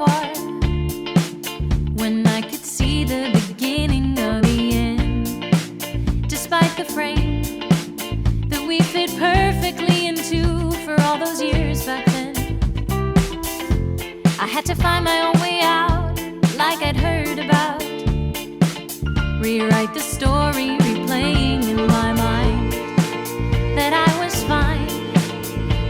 far, when I could see the beginning of the end, despite the frame that we fit perfectly into for all those years back then. I had to find my own way out, like I'd heard about, rewrite the story, replaying in my mind that I was fine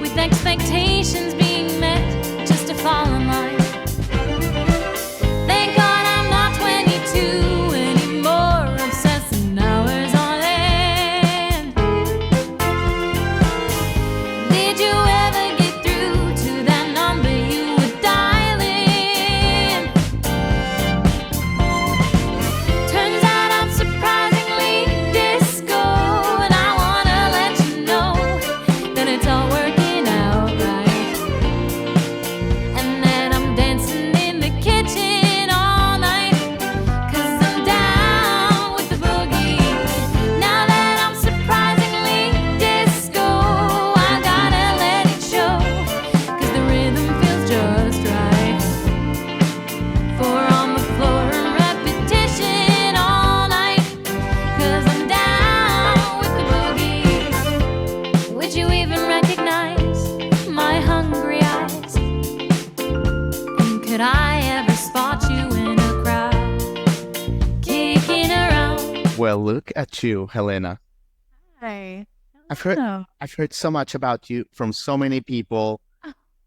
with expectations being met just to fall in line. Thank God I'm not 22 anymore, obsessing hours on end. Did you ever get through to that number you were dialing? Turns out I'm surprisingly disco, and I wanna let you know that it's all working out right, and that I'm dancing in the kitchen all night, 'cause I'm down with the boogie. Now that I'm surprisingly disco, I gotta let it show, 'cause the rhythm feels just right. For on the floor and repetition all night, 'cause I'm down with the boogie. Would you even recognize my hungry eyes? And could I ever spot you in a crowd, kicking around? Well, look at you, Helena. Hi. I've heard Oh. I've heard so much about you from so many people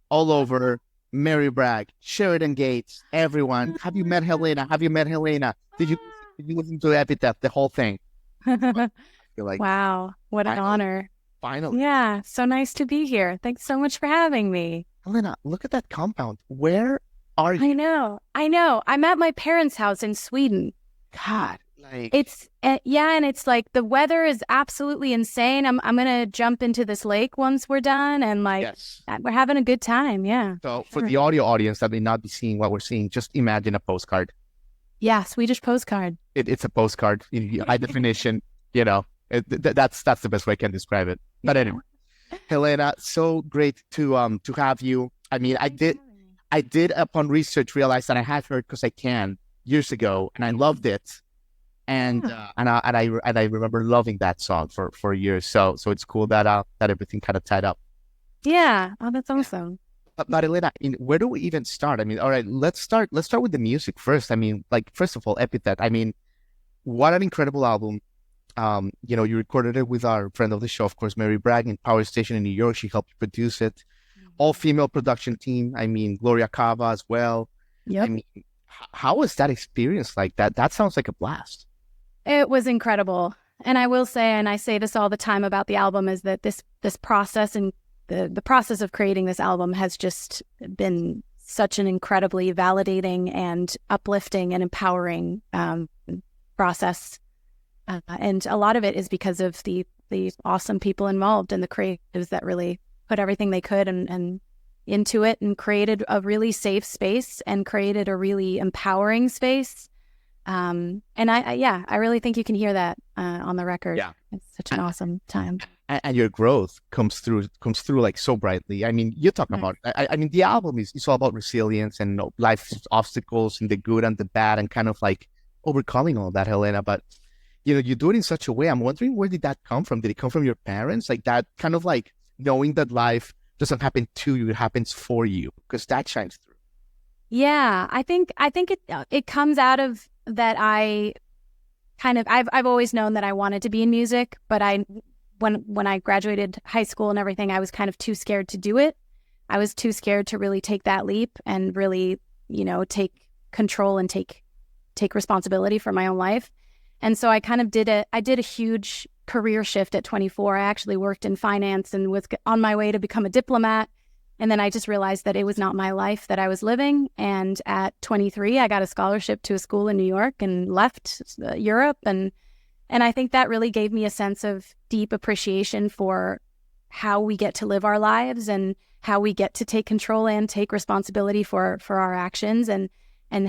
all over. Mary Bragg, Sheridan Gates, everyone. Have you met Helena? Have you met Helena? Did you listen to EPITHET, the whole thing? I feel like Wow, what an Finally. honor. finally. Yeah, so nice to be here. Thanks so much for having me. Helena, look at that compound. Where are you? I know. I'm at my parents' house in Sweden. God, like It's yeah, and it's like the weather is absolutely insane. I'm gonna jump into this lake once we're done, and like yes. we're having a good time. Yeah, So for sure. the audio audience that may not be seeing what we're seeing, just imagine a postcard. Yeah, Swedish postcard. It's a postcard in high definition. You know, that's the best way I can describe it. But anyway, Helena, so great to have you. I mean, I did upon research realize that I had heard "'Cause I Can" years ago, and I loved it. And I remember loving that song for years. So it's cool that that everything kind of tied up. Yeah. Oh, that's awesome. But Elena, where do we even start? I mean, all right, let's start with the music first. I mean, like first of all, EPITHET. I mean, what an incredible album. You recorded it with our friend of the show, of course, Mary Bragg, in Power Station in New York. She helped produce it. All female production team. I mean, Gloria Kaba as well. Yep. I mean, how was that experience like? That sounds like a blast. It was incredible. And I will say, and I say this all the time about the album, is that this process and the process of creating this album has just been such an incredibly validating and uplifting and empowering process. And a lot of it is because of the awesome people involved and the creatives that really put everything they could and into it, and created a really safe space and created a really empowering space. And I really think you can hear that on the record. Yeah. It's such an awesome time. And your growth comes through like so brightly. I mean, you talk about, I mean, the album is all about resilience and life's obstacles and the good and the bad and kind of like overcoming all that, Helena. But, you do it in such a way. I'm wondering, where did that come from? Did it come from your parents? Like that kind of like knowing that life doesn't happen to you, it happens for you, because that shines through. Yeah, I think it comes out of that. I've always known that I wanted to be in music, but when I graduated high school and everything, I was kind of too scared to do it. I was too scared to really take that leap and really, take control and take responsibility for my own life. And so I kind of did a huge career shift at 24. I actually worked in finance and was on my way to become a diplomat. And then I just realized that it was not my life that I was living. And at 23, I got a scholarship to a school in New York and left Europe. And I think that really gave me a sense of deep appreciation for how we get to live our lives and how we get to take control and take responsibility for our actions, and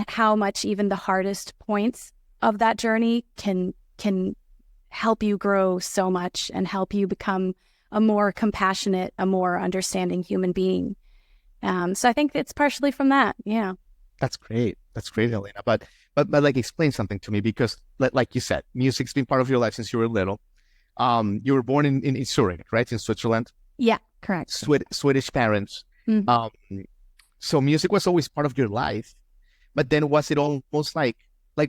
how much even the hardest points of that journey can help you grow so much and help you become a more compassionate, a more understanding human being. So I think it's partially from that. Yeah. That's great. That's great, Helena. But like explain something to me because like you said, music's been part of your life since you were little. You were born in Zurich, right? In Switzerland. Yeah, correct. Swedish parents. Mhm. So music was always part of your life. But then was it almost like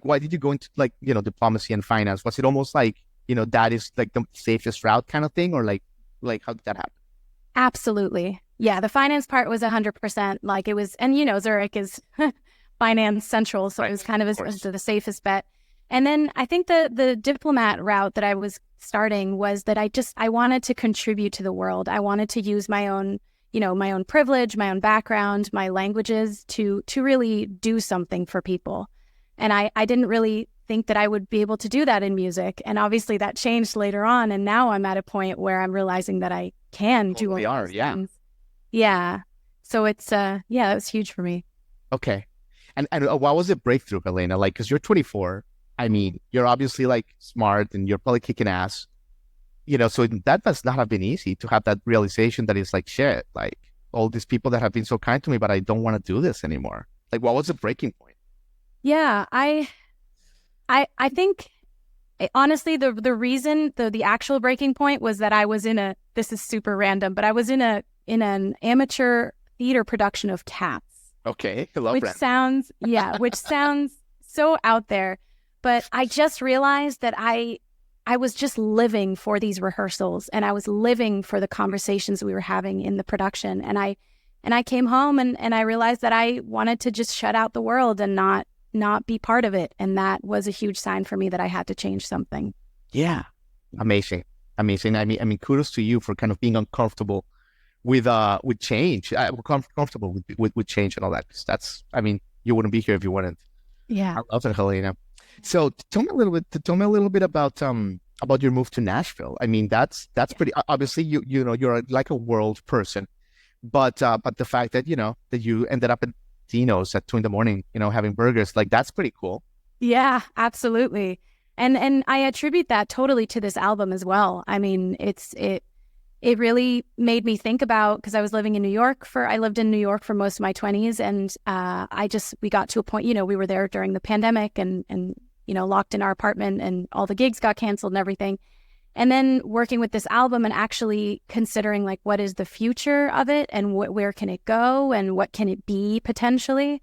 why did you go into like, diplomacy and finance? Was it almost like, that is like the safest route kind of thing? Or like how did that happen? Absolutely. Yeah, the finance part was 100% like it was, and Zurich is finance central, so it was kind of the safest bet. And then I think the diplomat route that I was starting was that I wanted to contribute to the world. I wanted to use my own, my own privilege, my own background, my languages to really do something for people. And I didn't really think that I would be able to do that in music. And obviously that changed later on. And now I'm at a point where I'm realizing that I can do all those things. Yeah. So it's, it was huge for me. Okay. And what was the breakthrough, Helena? Like, because you're 24. I mean, you're obviously like smart and you're probably kicking ass. So that must not have been easy to have that realization that it's like, shit, like all these people that have been so kind to me, but I don't want to do this anymore. Like, what was the breaking point? Yeah, I think honestly, the reason, the actual breaking point was that I was this is super random, but I was in an amateur theater production of Cats. Okay, I love that. Which sounds so out there, but I just realized that I was just living for these rehearsals and I was living for the conversations we were having in the production. And I came home and I realized that I wanted to just shut out the world and not be part of it. And that was a huge sign for me that I had to change something. Yeah. Amazing. I mean, kudos to you for kind of being uncomfortable with change. Comfortable with change and all that. That's, you wouldn't be here if you weren't. Yeah. I love it, Helena. So tell me a little bit about your move to Nashville. I mean, that's pretty obviously you're like a world person, but the fact that that you ended up at Dino's at 2 a.m, having burgers, like that's pretty cool. Yeah, absolutely. And I attribute that totally to this album as well. I mean, it really made me think about, because I was living in New York I lived in New York for most of my 20s. And we got to a point, we were there during the pandemic and locked in our apartment and all the gigs got canceled and everything. And then working with this album and actually considering like, what is the future of it and where can it go and what can it be potentially?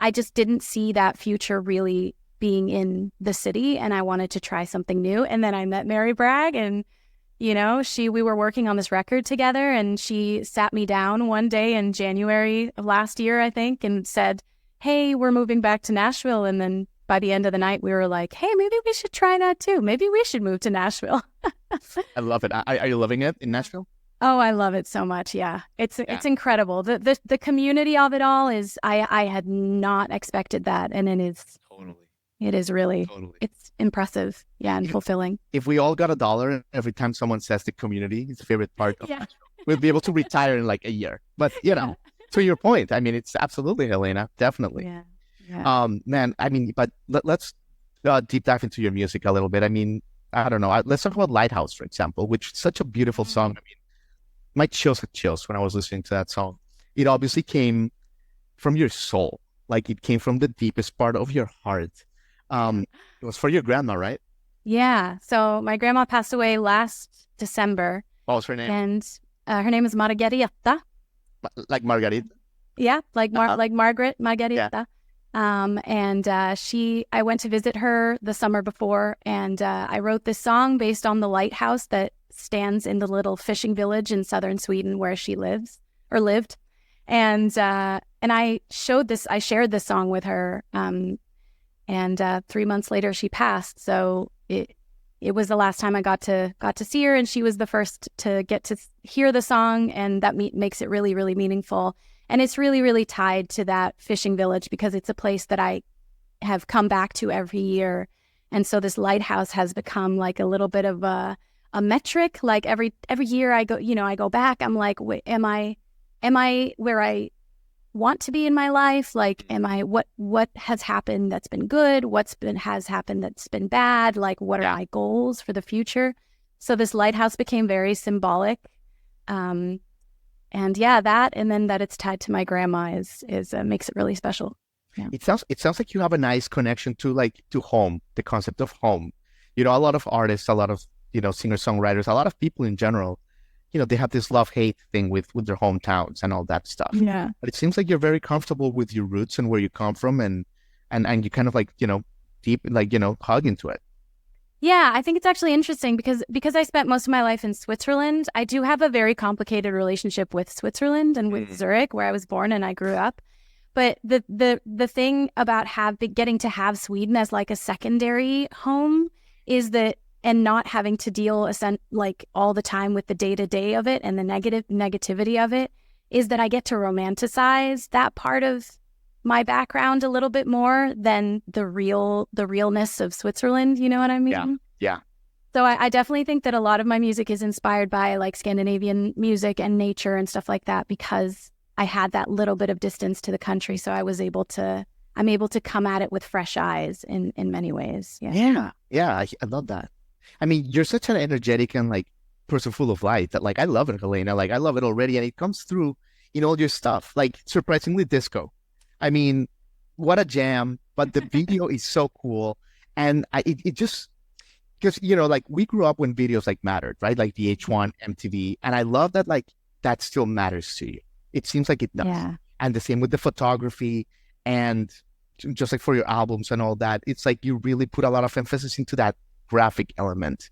I just didn't see that future really being in the city and I wanted to try something new. And then I met Mary Bragg and we were working on this record together and she sat me down one day in January of last year, I think, and said, hey, we're moving back to Nashville. And then by the end of the night, we were like, hey, maybe we should try that too. Maybe we should move to Nashville. I love it. Are you loving it in Nashville? Oh, I love it so much. Yeah. It's incredible. The community of it all is, I had not expected that. And it is. Totally. It is really, Totally. It's impressive. Yeah. And fulfilling. If we all got $1 every time someone says the community is the favorite part of Nashville, we'll be able to retire in like a year. But, to your point, I mean, it's absolutely, Helena, definitely. Yeah. Yeah. Man, I mean, but let's deep dive into your music a little bit. I mean, I don't know. Let's talk about Lighthouse, for example, which is such a beautiful song. I mean, my chills had chills when I was listening to that song. It obviously came from your soul. Like it came from the deepest part of your heart. It was for your grandma, right? Yeah. So my grandma passed away last December. What was her name? And her name is Margarita. Like Margarita? Yeah, like Margaret Margarita. Yeah. I went to visit her the summer before, and I wrote this song based on the lighthouse that stands in the little fishing village in southern Sweden where she lived. And I shared this song with her. And 3 months later she passed. So it was the last time I got to see her, and she was the first to get to hear the song, and that makes it really, really meaningful. And it's really, really tied to that fishing village because it's a place that I have come back to every year. And so this lighthouse has become like a little bit of a metric. Like every year I go back, I'm like, wait, am I where I want to be in my life? Like, am I, what has happened that's been good? Has happened that's been bad? Like, what are my goals for the future? So this lighthouse became very symbolic. And yeah, that, and then that it's tied to my grandma is makes it really special. Yeah. It sounds like you have a nice connection to home, the concept of home. A lot of artists, a lot of singer-songwriters, a lot of people in general, they have this love-hate thing with their hometowns and all that stuff. Yeah. But it seems like you're very comfortable with your roots and where you come from, and you kind of deep hug into it. Yeah, I think it's actually interesting because I spent most of my life in Switzerland. I do have a very complicated relationship with Switzerland and with Zurich, where I was born and I grew up. But the thing about getting to have Sweden as like a secondary home is that, and not having to deal all the time with the day-to-day of it and the negativity of it, is that I get to romanticize that part of my background a little bit more than the realness of Switzerland. You know what I mean? Yeah. So I definitely think that a lot of my music is inspired by like Scandinavian music and nature and stuff like that, because I had that little bit of distance to the country. So I'm able to come at it with fresh eyes in many ways. Yeah. I love that. I mean, you're such an energetic and like person full of light that I love it, Helena. I love it already. And it comes through in all your stuff, surprisingly disco. I mean, what a jam, but the video is so cool. And it just, because, we grew up when videos mattered, right? Like VH1, MTV. And I love that, that still matters to you. It seems like it does. Yeah. And the same with the photography and just for your albums and all that. It's you really put a lot of emphasis into that graphic element.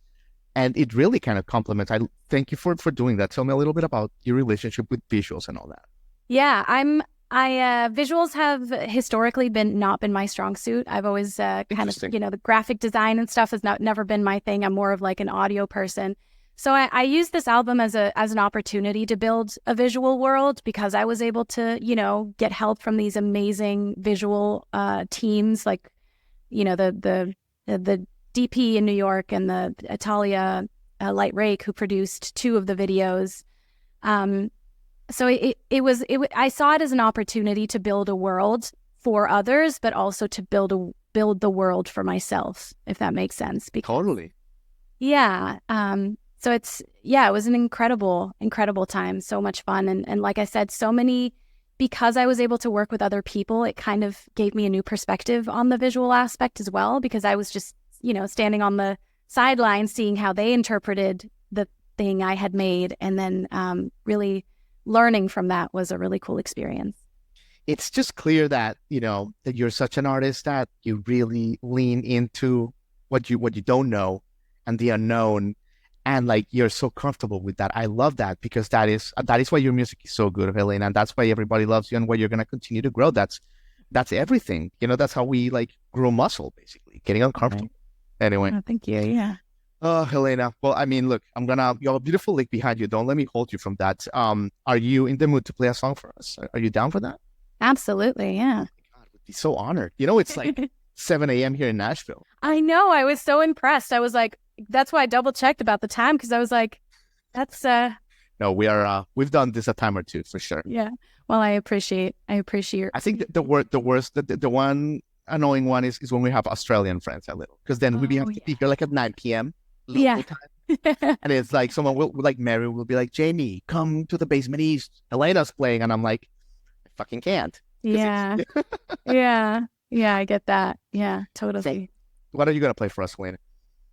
And it really kind of complements. I thank you for doing that. Tell me a little bit about your relationship with visuals and all that. Yeah, visuals have historically not been my strong suit. I've always kind of, the graphic design and stuff has never been my thing. I'm more of an audio person. So I used this album as an opportunity to build a visual world, because I was able to, get help from these amazing visual teams, the DP in New York and the Italia Light Rake, who produced 2 of the videos. So I saw it as an opportunity to build a world for others, but also to build the world for myself, if that makes sense. Totally. Yeah. So it was an incredible time. So much fun. And like I said, because I was able to work with other people, it kind of gave me a new perspective on the visual aspect as well, because I was just, standing on the sidelines, seeing how they interpreted the thing I had made. And then really learning from that was a really cool experience. It's just clear that, that you're such an artist that you really lean into what you don't know and the unknown. And you're so comfortable with that. I love that, because that is why your music is so good, Helena. And that's why everybody loves you and why you're going to continue to grow. That's everything. That's how we grow muscle, basically, getting uncomfortable. Right. Anyway. Oh, thank you. Yeah. Oh, Helena. Well, I mean, look, you have a beautiful lake behind you. Don't let me hold you from that. Are you in the mood to play a song for us? Are you down for that? Absolutely. Yeah. Oh my God, I'd be so honored. It's 7 a.m. here in Nashville. I know. I was so impressed. I was that's why I double checked about the time, because I was that's No, we've done this a time or two for sure. Yeah. Well, I appreciate your... I think the one annoying one is when we have Australian friends a little, because then we have to be here at 9 p.m. local time. And it's someone will Mary will be Jamie, come to the Basement East. Helena's playing, and I'm I fucking can't. Yeah. Yeah. Yeah, I get that. Yeah, totally. So, what are you gonna play for us, Helena?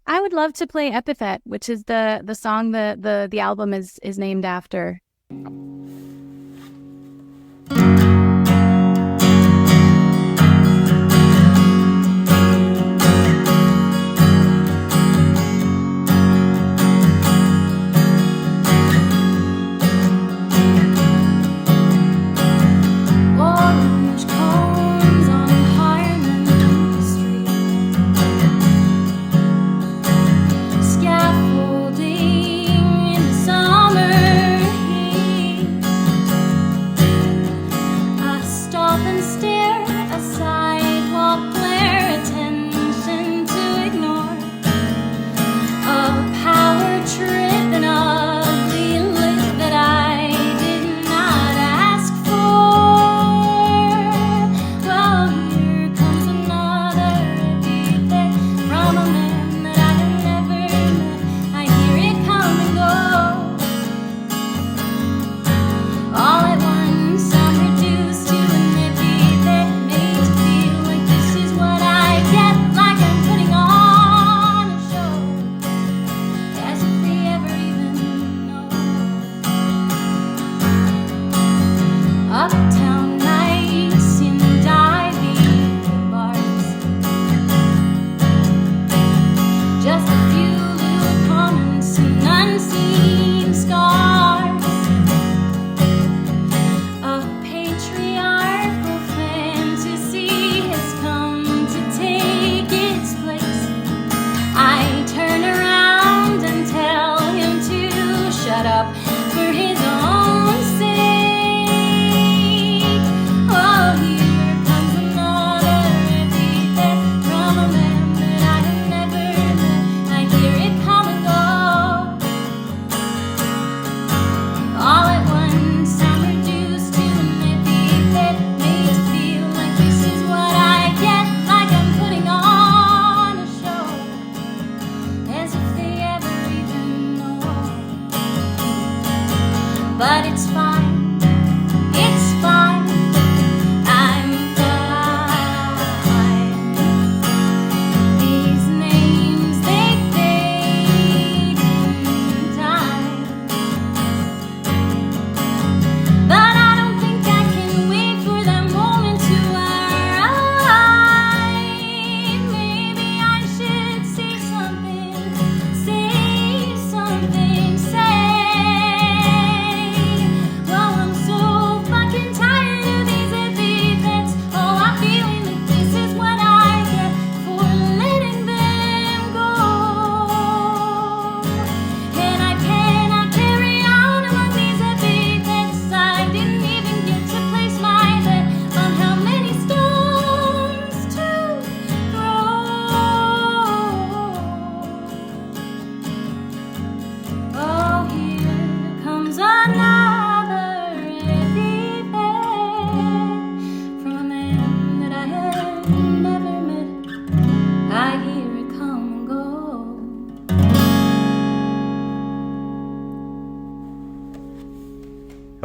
I would love to play EPITHET, which is the song the album is named after. Scaffolding in the summer heat.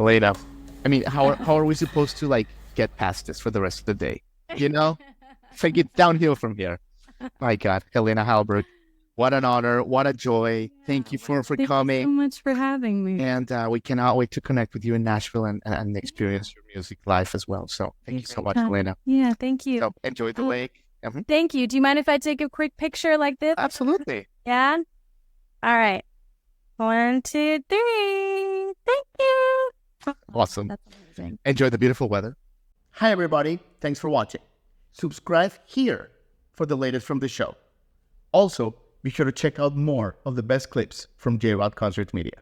Helena, I mean, how are we supposed to like get past this for the rest of the day? You know, it's like it's downhill from here. My God, Helena Hallberg, what an honor, what a joy. Thank you for Thank coming. you so much for having me. And we cannot wait to connect with you in Nashville and experience your music live as well. So thank you so much, Helena. Yeah, thank you. So enjoy the lake. Thank you. Do you mind if I take a quick picture like this? Absolutely. Yeah? All right. 1, 2, 3. Thank you. Awesome. That's amazing. Enjoy the beautiful weather. Hi, everybody. Thanks for watching. Subscribe here for the latest from the show. Also, be sure to check out more of the best clips from J-Rod Concert Media.